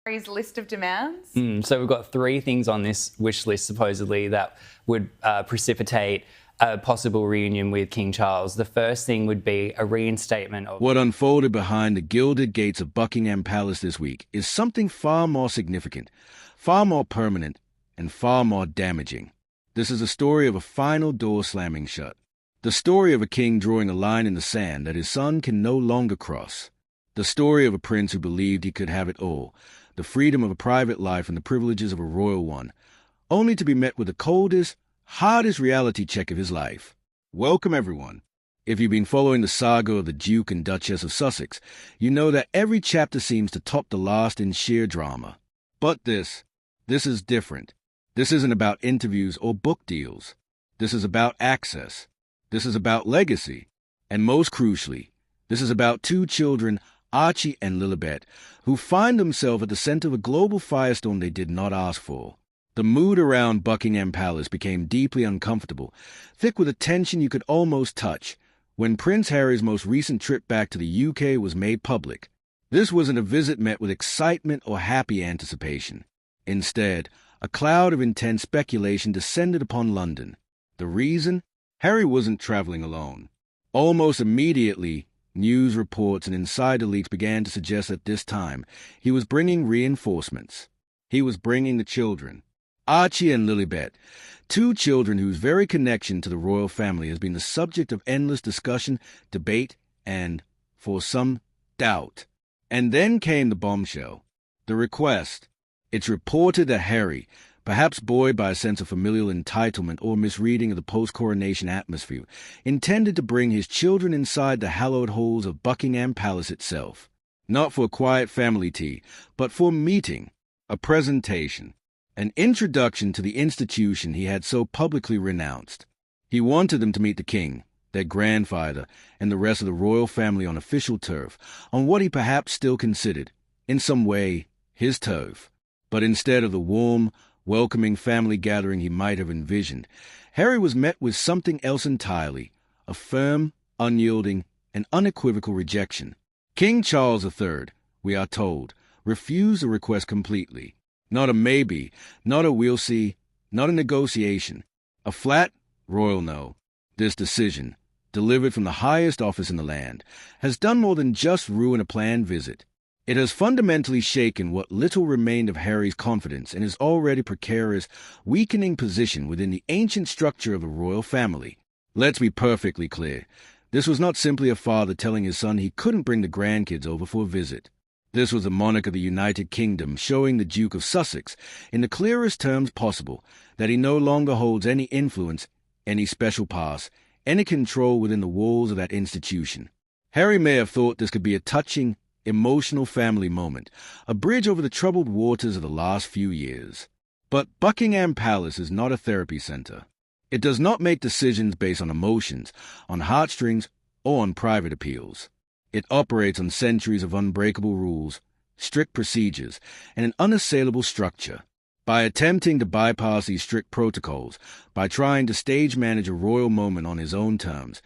Harry's list of demands? So we've got 3 things on this wish list, supposedly, that would precipitate a possible reunion with King Charles. The first thing would be a reinstatement of... What unfolded behind the gilded gates of Buckingham Palace this week is something far more significant, far more permanent, and far more damaging. This is a story of a final door slamming shut. The story of a king drawing a line in the sand that his son can no longer cross. The story of a prince who believed he could have it all, the freedom of a private life and the privileges of a royal one, only to be met with the coldest, hardest reality check of his life. Welcome, everyone. If you've been following the saga of the Duke and Duchess of Sussex, you know that every chapter seems to top the last in sheer drama. But this is different. This isn't about interviews or book deals. This is about access. This is about legacy. And most crucially, this is about 2 children, Archie and Lilibet, who find themselves at the center of a global firestorm they did not ask for. The mood around Buckingham Palace became deeply uncomfortable, thick with a tension you could almost touch, when Prince Harry's most recent trip back to the UK was made public. This wasn't a visit met with excitement or happy anticipation. Instead, a cloud of intense speculation descended upon London. The reason? Harry wasn't traveling alone. Almost immediately, news reports and insider leaks began to suggest that this time he was bringing reinforcements. He was bringing the children. Archie and Lilibet, 2 children whose very connection to the royal family has been the subject of endless discussion, debate, and, for some, doubt. And then came the bombshell. The request. It's reported that Harry, perhaps buoyed by a sense of familial entitlement or misreading of the post-coronation atmosphere, intended to bring his children inside the hallowed halls of Buckingham Palace itself. Not for a quiet family tea, but for a meeting, a presentation, an introduction to the institution he had so publicly renounced. He wanted them to meet the king, their grandfather, and the rest of the royal family on official turf, on what he perhaps still considered, in some way, his turf. But instead of the warm, welcoming family gathering he might have envisioned, Harry was met with something else entirely, a firm, unyielding, and unequivocal rejection. King Charles III, we are told, refused the request completely. Not a maybe, not a we'll see, not a negotiation. A flat, royal no. This decision, delivered from the highest office in the land, has done more than just ruin a planned visit. It has fundamentally shaken what little remained of Harry's confidence in his already precarious, weakening position within the ancient structure of the royal family. Let's be perfectly clear. This was not simply a father telling his son he couldn't bring the grandkids over for a visit. This was a monarch of the United Kingdom showing the Duke of Sussex, in the clearest terms possible, that he no longer holds any influence, any special pass, any control within the walls of that institution. Harry may have thought this could be a touching, emotional family moment, a bridge over the troubled waters of the last few years. But Buckingham Palace is not a therapy center. It does not make decisions based on emotions, on heartstrings, or on private appeals. It operates on centuries of unbreakable rules, strict procedures, and an unassailable structure. By attempting to bypass these strict protocols, by trying to stage manage a royal moment on his own terms,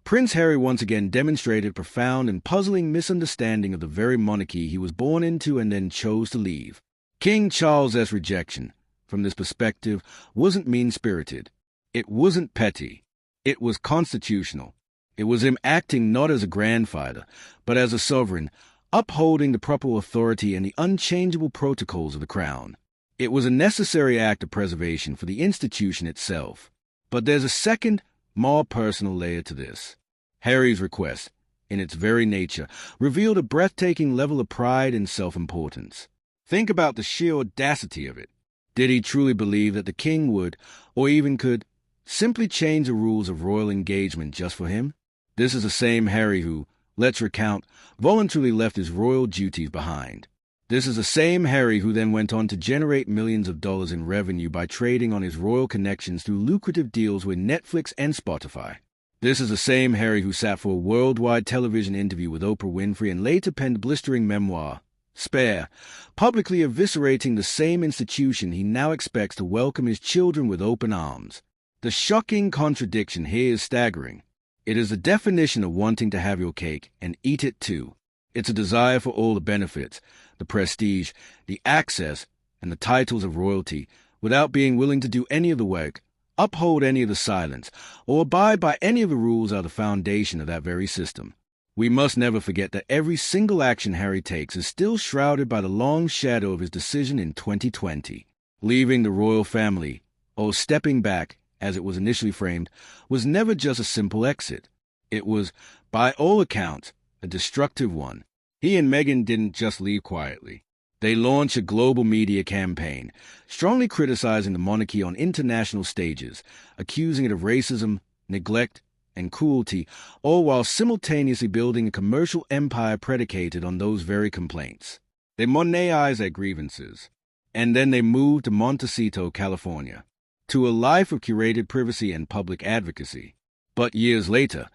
Prince Harry once again demonstrated profound and puzzling misunderstanding of the very monarchy he was born into and then chose to leave. King Charles's rejection, from this perspective, wasn't mean-spirited. It wasn't petty. It was constitutional. It was him acting not as a grandfather, but as a sovereign, upholding the proper authority and the unchangeable protocols of the crown. It was a necessary act of preservation for the institution itself. But there's a second, more personal layer to this. Harry's request, in its very nature, revealed a breathtaking level of pride and self-importance. Think about the sheer audacity of it. Did he truly believe that the king would, or even could, simply change the rules of royal engagement just for him? This is the same Harry who, let's recount, voluntarily left his royal duties behind. This is the same Harry who then went on to generate millions of dollars in revenue by trading on his royal connections through lucrative deals with Netflix and Spotify. This is the same Harry who sat for a worldwide television interview with Oprah Winfrey and later penned a blistering memoir, Spare, publicly eviscerating the same institution he now expects to welcome his children with open arms. The shocking contradiction here is staggering. It is the definition of wanting to have your cake and eat it too. It's a desire for all the benefits, the prestige, the access, and the titles of royalty, without being willing to do any of the work, uphold any of the silence, or abide by any of the rules that are the foundation of that very system. We must never forget that every single action Harry takes is still shrouded by the long shadow of his decision in 2020. Leaving the royal family, or stepping back, as it was initially framed, was never just a simple exit. It was, by all accounts, a destructive one. He and Meghan didn't just leave quietly. They launched a global media campaign, strongly criticizing the monarchy on international stages, accusing it of racism, neglect, and cruelty, all while simultaneously building a commercial empire predicated on those very complaints. They monetized their grievances, and then they moved to Montecito, California, to a life of curated privacy and public advocacy. But years later,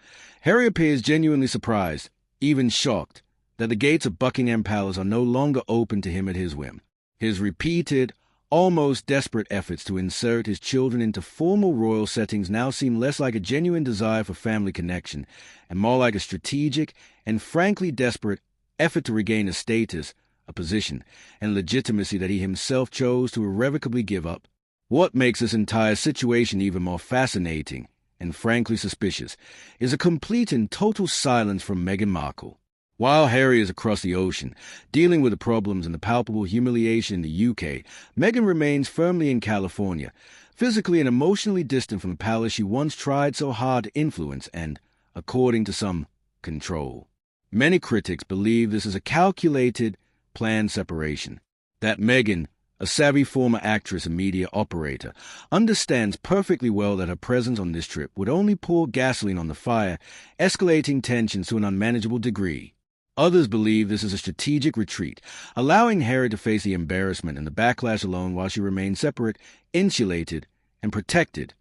Harry appears genuinely surprised, even shocked, that the gates of Buckingham Palace are no longer open to him at his whim. His repeated, almost desperate efforts to insert his children into formal royal settings now seem less like a genuine desire for family connection and more like a strategic and frankly desperate effort to regain a status, a position, and legitimacy that he himself chose to irrevocably give up. What makes this entire situation even more fascinating and frankly suspicious is a complete and total silence from Meghan Markle. While Harry is across the ocean, dealing with the problems and the palpable humiliation in the UK, Meghan remains firmly in California, physically and emotionally distant from the palace she once tried so hard to influence and, according to some, control. Many critics believe this is a calculated, planned separation, that Meghan, a savvy former actress and media operator, understands perfectly well that her presence on this trip would only pour gasoline on the fire, escalating tensions to an unmanageable degree. Others believe this is a strategic retreat, allowing Harry to face the embarrassment and the backlash alone while she remains separate, insulated, and protected,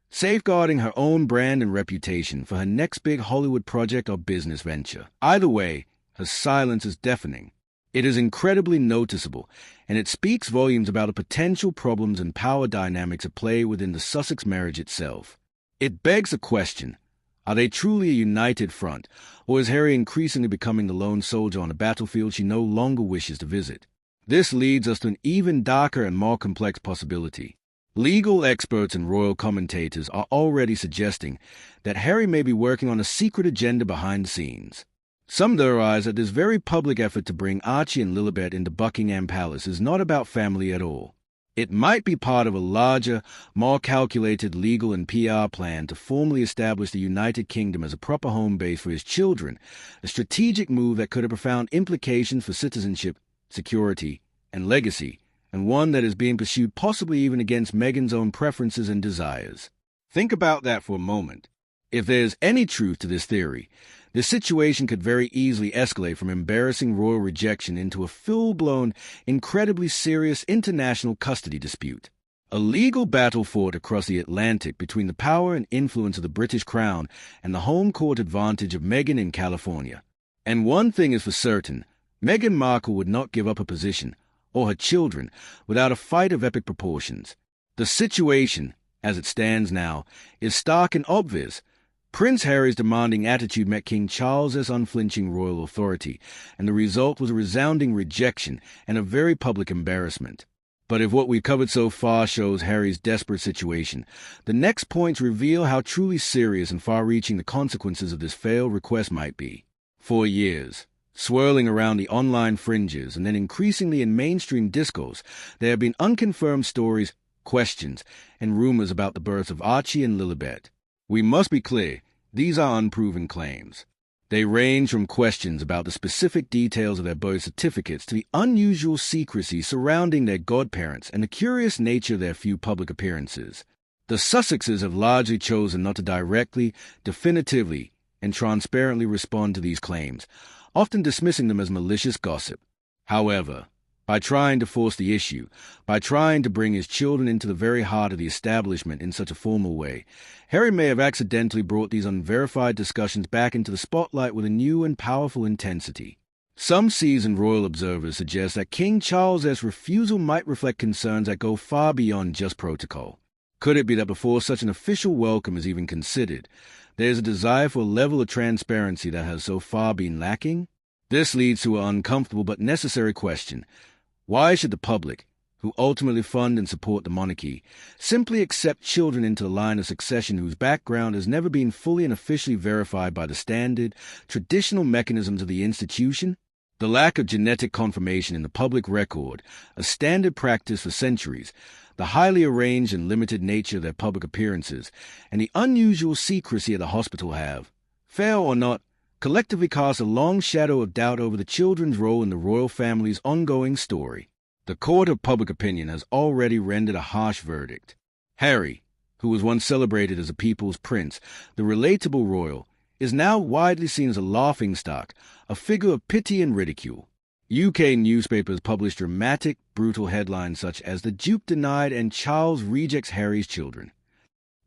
safeguarding her own brand and reputation for her next big Hollywood project or business venture. Either way, her silence is deafening. It is incredibly noticeable, and it speaks volumes about the potential problems and power dynamics at play within the Sussex marriage itself. It begs the question, are they truly a united front, or is Harry increasingly becoming the lone soldier on a battlefield she no longer wishes to visit? This leads us to an even darker and more complex possibility. Legal experts and royal commentators are already suggesting that Harry may be working on a secret agenda behind the scenes. Some theorize that this very public effort to bring Archie and Lilibet into Buckingham Palace is not about family at all. It might be part of a larger, more calculated legal and PR plan to formally establish the United Kingdom as a proper home base for his children, a strategic move that could have profound implications for citizenship, security, and legacy, and one that is being pursued possibly even against Meghan's own preferences and desires. Think about that for a moment. If there's any truth to this theory, the situation could very easily escalate from embarrassing royal rejection into a full-blown, incredibly serious international custody dispute. A legal battle fought across the Atlantic between the power and influence of the British Crown and the home court advantage of Meghan in California. And one thing is for certain, Meghan Markle would not give up her position, or her children, without a fight of epic proportions. The situation, as it stands now, is stark and obvious. Prince Harry's demanding attitude met King Charles's unflinching royal authority, and the result was a resounding rejection and a very public embarrassment. But if what we've covered so far shows Harry's desperate situation, the next points reveal how truly serious and far-reaching the consequences of this failed request might be. For years, swirling around the online fringes and then increasingly in mainstream discourse, there have been unconfirmed stories, questions, and rumors about the birth of Archie and Lilibet. We must be clear, these are unproven claims. They range from questions about the specific details of their birth certificates to the unusual secrecy surrounding their godparents and the curious nature of their few public appearances. The Sussexes have largely chosen not to directly, definitively, and transparently respond to these claims, often dismissing them as malicious gossip. However, by trying to force the issue, by trying to bring his children into the very heart of the establishment in such a formal way, Harry may have accidentally brought these unverified discussions back into the spotlight with a new and powerful intensity. Some seasoned royal observers suggest that King Charles's refusal might reflect concerns that go far beyond just protocol. Could it be that before such an official welcome is even considered, there is a desire for a level of transparency that has so far been lacking? This leads to an uncomfortable but necessary question. Why should the public, who ultimately fund and support the monarchy, simply accept children into the line of succession whose background has never been fully and officially verified by the standard, traditional mechanisms of the institution? The lack of genetic confirmation in the public record, a standard practice for centuries, the highly arranged and limited nature of their public appearances, and the unusual secrecy of the hospital have, fair or not, collectively cast a long shadow of doubt over the children's role in the royal family's ongoing story. The court of public opinion has already rendered a harsh verdict. Harry, who was once celebrated as a people's prince, the relatable royal, is now widely seen as a laughingstock, a figure of pity and ridicule. UK newspapers publish dramatic, brutal headlines such as "The Duke Denied" and "Charles Rejects Harry's Children."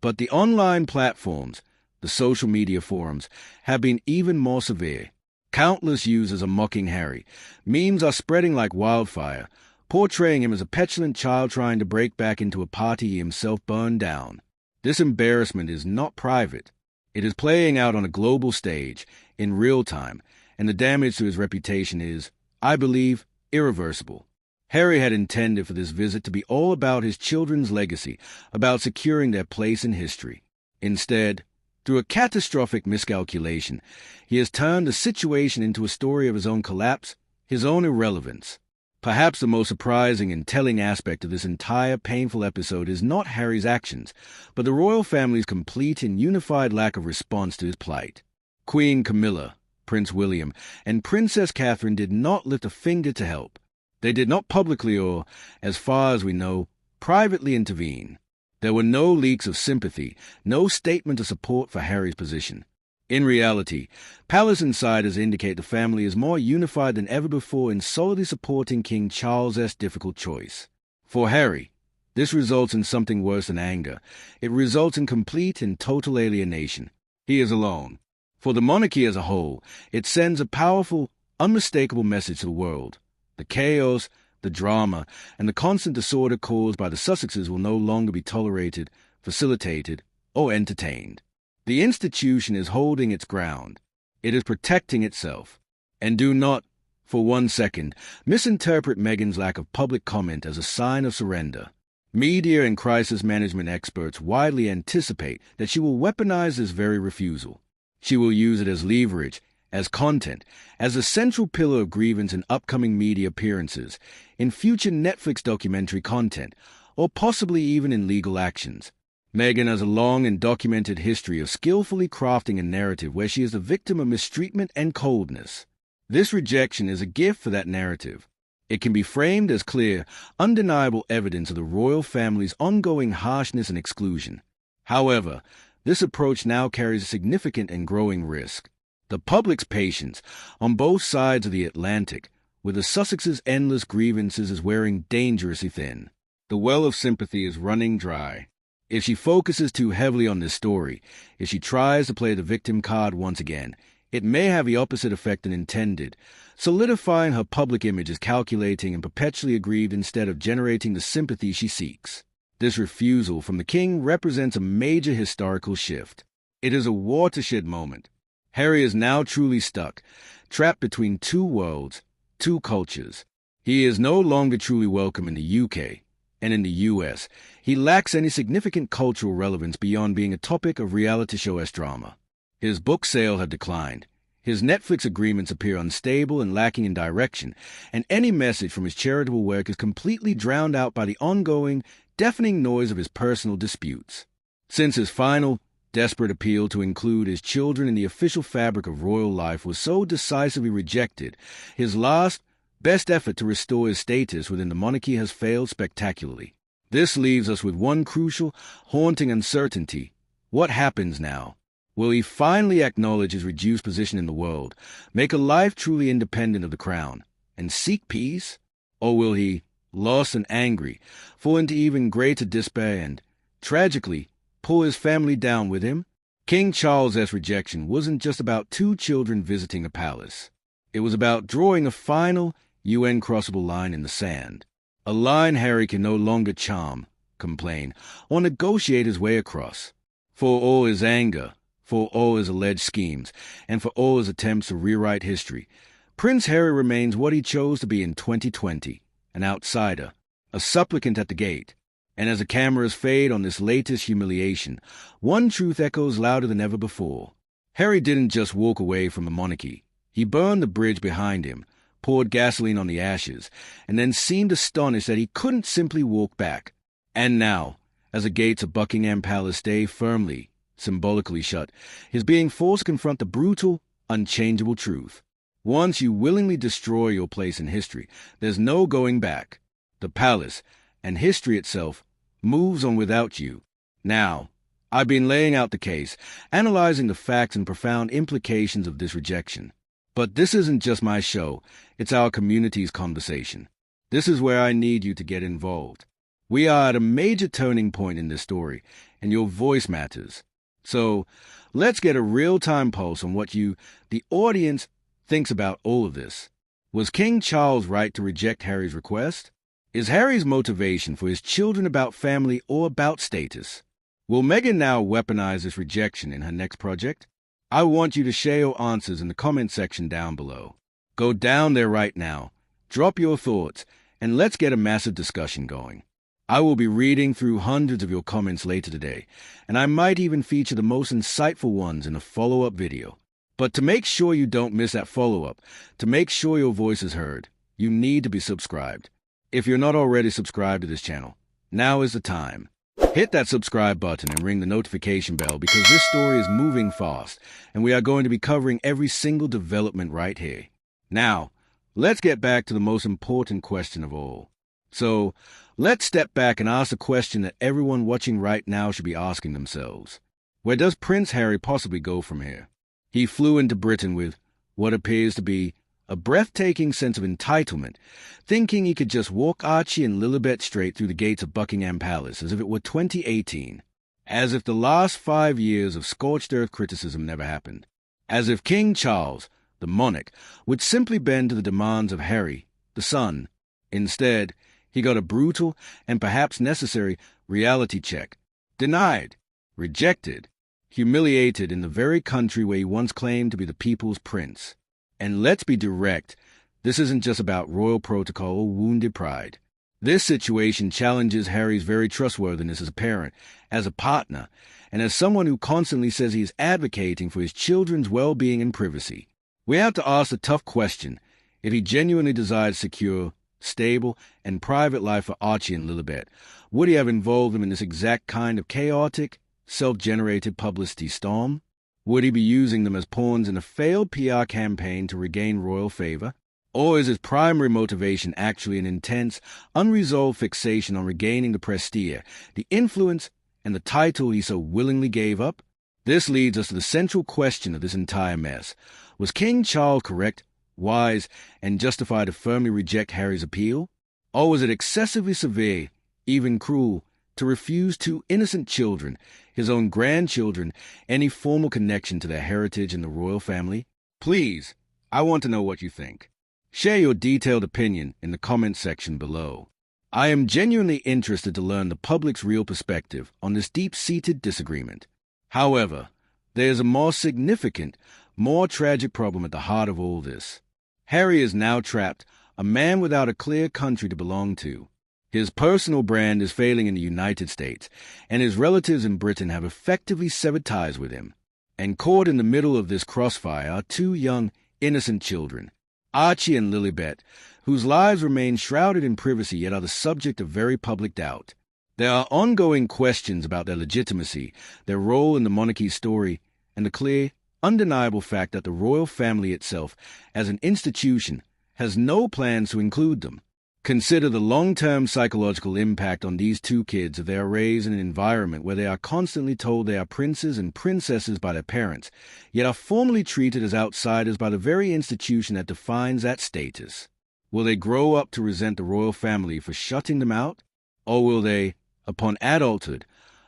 But the online platforms, the social media forums, have been even more severe. Countless users are mocking Harry. Memes are spreading like wildfire, portraying him as a petulant child trying to break back into a party he himself burned down. This embarrassment is not private. It is playing out on a global stage, in real time, and the damage to his reputation is, I believe, irreversible. Harry had intended for this visit to be all about his children's legacy, about securing their place in history. Instead, through a catastrophic miscalculation, he has turned the situation into a story of his own collapse, his own irrelevance. Perhaps the most surprising and telling aspect of this entire painful episode is not Harry's actions, but the royal family's complete and unified lack of response to his plight. Queen Camilla, Prince William, and Princess Catherine did not lift a finger to help. They did not publicly or, as far as we know, privately intervene. There were no leaks of sympathy, no statement of support for Harry's position. In reality, palace insiders indicate the family is more unified than ever before in solidly supporting King Charles's difficult choice. For Harry, this results in something worse than anger. It results in complete and total alienation. He is alone. For the monarchy as a whole, it sends a powerful, unmistakable message to the world. The chaos, the drama, and the constant disorder caused by the Sussexes will no longer be tolerated, facilitated, or entertained. The institution is holding its ground. It is protecting itself. And do not, for 1 second, misinterpret Meghan's lack of public comment as a sign of surrender. Media and crisis management experts widely anticipate that she will weaponize this very refusal. She will use it as leverage, as content, as a central pillar of grievance in upcoming media appearances, in future Netflix documentary content, or possibly even in legal actions. Meghan has a long and documented history of skillfully crafting a narrative where she is the victim of mistreatment and coldness. This rejection is a gift for that narrative. It can be framed as clear, undeniable evidence of the royal family's ongoing harshness and exclusion. However, this approach now carries a significant and growing risk. The public's patience, on both sides of the Atlantic, with the Sussexes' endless grievances is wearing dangerously thin. The well of sympathy is running dry. If she focuses too heavily on this story, if she tries to play the victim card once again, it may have the opposite effect than intended, solidifying her public image as calculating and perpetually aggrieved instead of generating the sympathy she seeks. This refusal from the king represents a major historical shift. It is a watershed moment. Harry is now truly stuck, trapped between two worlds, two cultures. He is no longer truly welcome in the UK, and in the US, he lacks any significant cultural relevance beyond being a topic of reality show drama. His book sales have declined. His Netflix agreements appear unstable and lacking in direction, and any message from his charitable work is completely drowned out by the ongoing, deafening noise of his personal disputes. Since his final, desperate appeal to include his children in the official fabric of royal life was so decisively rejected, his last, best effort to restore his status within the monarchy has failed spectacularly. This leaves us with one crucial, haunting uncertainty. What happens now? Will he finally acknowledge his reduced position in the world, make a life truly independent of the crown, and seek peace? Or will he, lost and angry, fall into even greater despair and, tragically, pull his family down with him? King Charles's rejection wasn't just about two children visiting a palace. It was about drawing a final, UN-crossable line in the sand. A line Harry can no longer charm, complain, or negotiate his way across. For all his anger, for all his alleged schemes, and for all his attempts to rewrite history, Prince Harry remains what he chose to be in 2020, an outsider, a supplicant at the gate. And as the cameras fade on this latest humiliation, one truth echoes louder than ever before. Harry didn't just walk away from the monarchy. He burned the bridge behind him, poured gasoline on the ashes, and then seemed astonished that he couldn't simply walk back. And now, as the gates of Buckingham Palace stay firmly, symbolically shut, he's being forced to confront the brutal, unchangeable truth. Once you willingly destroy your place in history, there's no going back. The palace, and history itself, moves on without you. Now, I've been laying out the case, analyzing the facts and profound implications of this rejection. But this isn't just my show, it's our community's conversation. This is where I need you to get involved. We are at a major turning point in this story, and your voice matters. So, let's get a real-time pulse on what you, the audience, thinks about all of this. Was King Charles right to reject Harry's request? Is Harry's motivation for his children about family or about status? Will Meghan now weaponize this rejection in her next project? I want you to share your answers in the comment section down below. Go down there right now, drop your thoughts, and let's get a massive discussion going. I will be reading through hundreds of your comments later today, and I might even feature the most insightful ones in a follow-up video. But to make sure you don't miss that follow-up, to make sure your voice is heard, you need to be subscribed. If you're not already subscribed to this channel, now is the time. Hit that subscribe button and ring the notification bell because this story is moving fast, and we are going to be covering every single development right here. Now, let's get back to the most important question of all. So, let's step back and ask a question that everyone watching right now should be asking themselves. Where does Prince Harry possibly go from here? He flew into Britain with what appears to be a breathtaking sense of entitlement, thinking he could just walk Archie and Lilibet straight through the gates of Buckingham Palace as if it were 2018. As if the last 5 years of scorched earth criticism never happened. As if King Charles, the monarch, would simply bend to the demands of Harry, the son. Instead, he got a brutal and perhaps necessary reality check. Denied, rejected, humiliated in the very country where he once claimed to be the people's prince. And let's be direct, this isn't just about royal protocol or wounded pride. This situation challenges Harry's very trustworthiness as a parent, as a partner, and as someone who constantly says he is advocating for his children's well-being and privacy. We have to ask the tough question, if he genuinely desired secure, stable, and private life for Archie and Lilibet, would he have involved them in this exact kind of chaotic, self-generated publicity storm? Would he be using them as pawns in a failed PR campaign to regain royal favor? Or is his primary motivation actually an intense, unresolved fixation on regaining the prestige, the influence, and the title he so willingly gave up? This leads us to the central question of this entire mess. Was King Charles correct, wise, and justified to firmly reject Harry's appeal? Or was it excessively severe, even cruel, to refuse two innocent children, his own grandchildren, any formal connection to their heritage in the royal family? Please, I want to know what you think. Share your detailed opinion in the comment section below. I am genuinely interested to learn the public's real perspective on this deep-seated disagreement. However, there is a more significant, more tragic problem at the heart of all this. Harry is now trapped, a man without a clear country to belong to. His personal brand is failing in the United States, and his relatives in Britain have effectively severed ties with him. And caught in the middle of this crossfire are two young, innocent children, Archie and Lilibet, whose lives remain shrouded in privacy yet are the subject of very public doubt. There are ongoing questions about their legitimacy, their role in the monarchy's story, and the clear, undeniable fact that the royal family itself, as an institution, has no plans to include them. Consider the long-term psychological impact on these two kids if they are raised in an environment where they are constantly told they are princes and princesses by their parents, yet are formally treated as outsiders by the very institution that defines that status. Will they grow up to resent the royal family for shutting them out? Or will they, upon adulthood,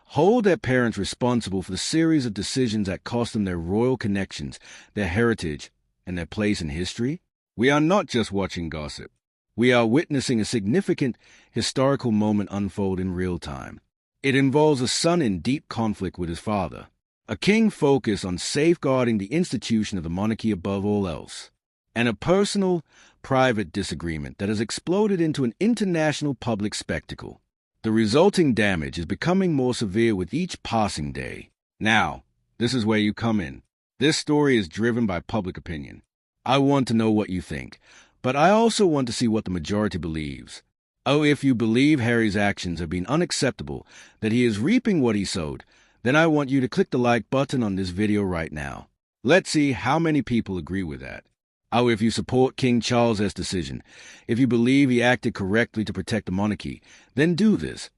hold their parents responsible for the series of decisions that cost them their royal connections, their heritage, and their place in history? We are not just watching gossip. We are witnessing a significant historical moment unfold in real time. It involves a son in deep conflict with his father, a king focused on safeguarding the institution of the monarchy above all else, and a personal, private disagreement that has exploded into an international public spectacle. The resulting damage is becoming more severe with each passing day. Now, this is where you come in. This story is driven by public opinion. I want to know what you think, but I also want to see what the majority believes. Oh, if you believe Harry's actions have been unacceptable, that he is reaping what he sowed, then I want you to click the like button on this video right now. Let's see how many people agree with that. Oh, if you support King Charles's decision, if you believe he acted correctly to protect the monarchy, then do this.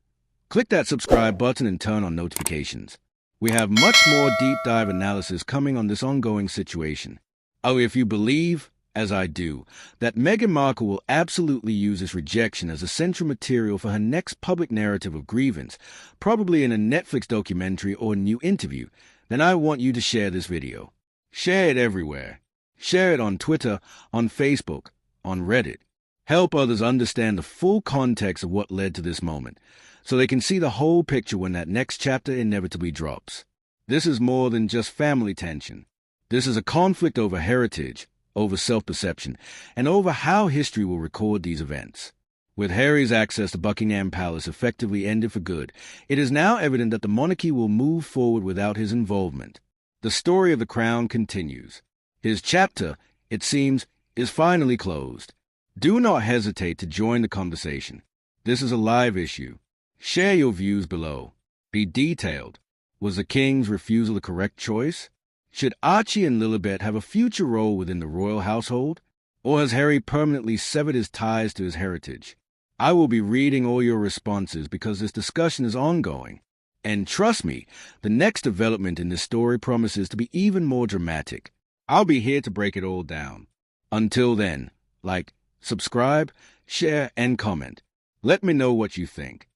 Click that subscribe button and turn on notifications. We have much more deep dive analysis coming on this ongoing situation. Oh, if you believe, as I do, that Meghan Markle will absolutely use this rejection as a central material for her next public narrative of grievance, probably in a Netflix documentary or a new interview, then I want you to share this video. Share it everywhere. Share it on Twitter, on Facebook, on Reddit. Help others understand the full context of what led to this moment, so they can see the whole picture when that next chapter inevitably drops. This is more than just family tension. This is a conflict over heritage, over self-perception, and over how history will record these events. With Harry's access to Buckingham Palace effectively ended for good, it is now evident that the monarchy will move forward without his involvement. The story of the crown continues. His chapter, it seems, is finally closed. Do not hesitate to join the conversation. This is a live issue. Share your views below. Be detailed. Was the king's refusal the correct choice? Should Archie and Lilibet have a future role within the royal household? Or has Harry permanently severed his ties to his heritage? I will be reading all your responses because this discussion is ongoing. And trust me, the next development in this story promises to be even more dramatic. I'll be here to break it all down. Until then, like, subscribe, share, and comment. Let me know what you think.